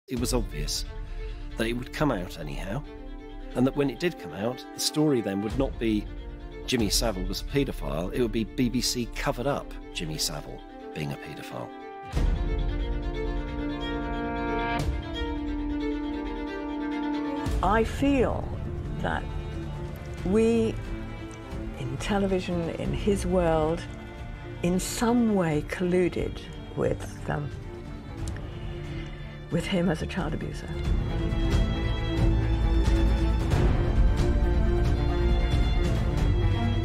It was obvious that it would come out anyhow, and that when it did come out, the story then would not be Jimmy Savile was a paedophile, it would be BBC covered up Jimmy Savile being a paedophile. I feel that we, in television, in his world, in some way colluded with him as a child abuser.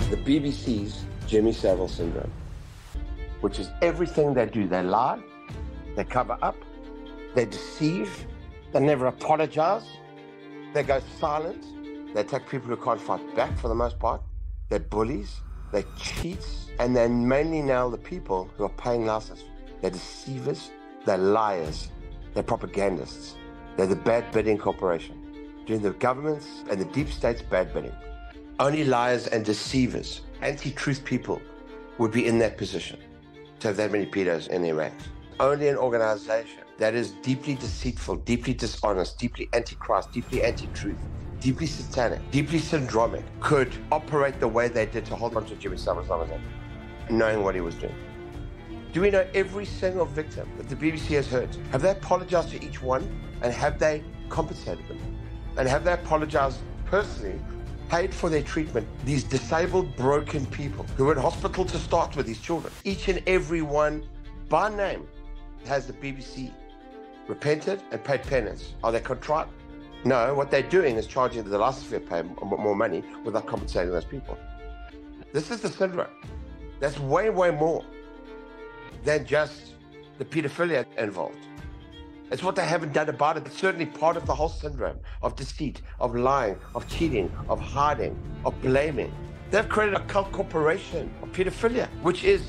The BBC's Jimmy Savile syndrome, which is everything they do. They lie, they cover up, they deceive, they never apologize, they go silent, they attack people who can't fight back for the most part, they're bullies, they're cheats, and they mainly nail the people who are paying license. They're deceivers, they're liars, they're propagandists, they're the bad bidding corporation, doing the government's and the deep state's bad bidding. Only liars and deceivers, anti-truth people would be in that position to have that many pedos in their ranks. Only an organization that is deeply deceitful, deeply dishonest, deeply anti-Christ, deeply anti-truth, deeply satanic, deeply syndromic could operate the way they did to hold on to Jimmy Savile as long as they did, knowing what he was doing. Do we know every single victim that the BBC has heard? Have they apologized to each one? And have they compensated them? And have they apologized personally, paid for their treatment, these disabled, broken people who were in hospital to start with, these children? Each and every one, by name, has the BBC repented and paid penance. Are they contrite? No, what they're doing is charging the license fee pay more money without compensating those people. This is the syndrome. That's way, way more than just the paedophilia involved. It's what they haven't done about it. It's certainly part of the whole syndrome of deceit, of lying, of cheating, of hiding, of blaming. They've created a cult corporation of paedophilia, which is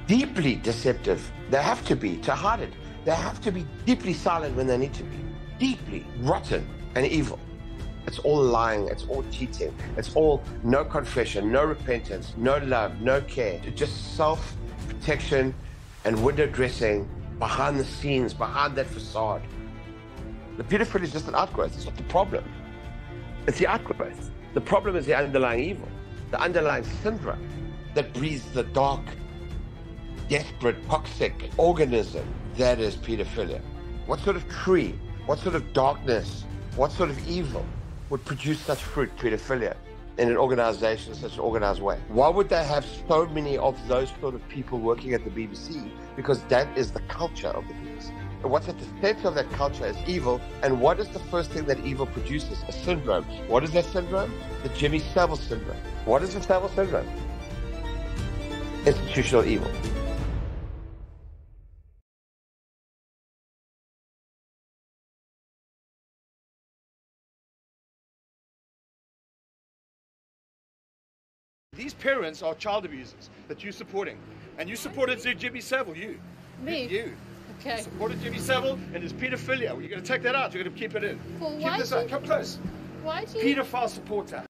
deeply deceptive. They have to be to hide it. They have to be deeply silent when they need to be. Deeply rotten and evil. It's all lying, it's all cheating, it's all no confession, no repentance, no love, no care, just self-protection and window dressing behind the scenes, behind that facade. The paedophilia is just an outgrowth. It's not the problem. It's the outgrowth. The problem is the underlying evil, the underlying syndrome that breeds the dark, desperate, toxic organism that is paedophilia. What sort of tree, what sort of darkness, what sort of evil would produce such fruit, paedophilia, in an organization, such an organized way? Why would they have so many of those sort of people working at the BBC? Because that is the culture of the BBC. And what's at the center of that culture is evil. And what is the first thing that evil produces? A syndrome. What is that syndrome? The Jimmy Savile syndrome. What is the Savile syndrome? Institutional evil. These parents are child abusers that you're supporting. And you supported Jimmy Savile, you. Me? You. Okay. You supported Jimmy Savile and his paedophilia. Well, you're going to take that out. You're going to keep it in. Well, keep this out. Come close. Why do you... Paedophile supporter.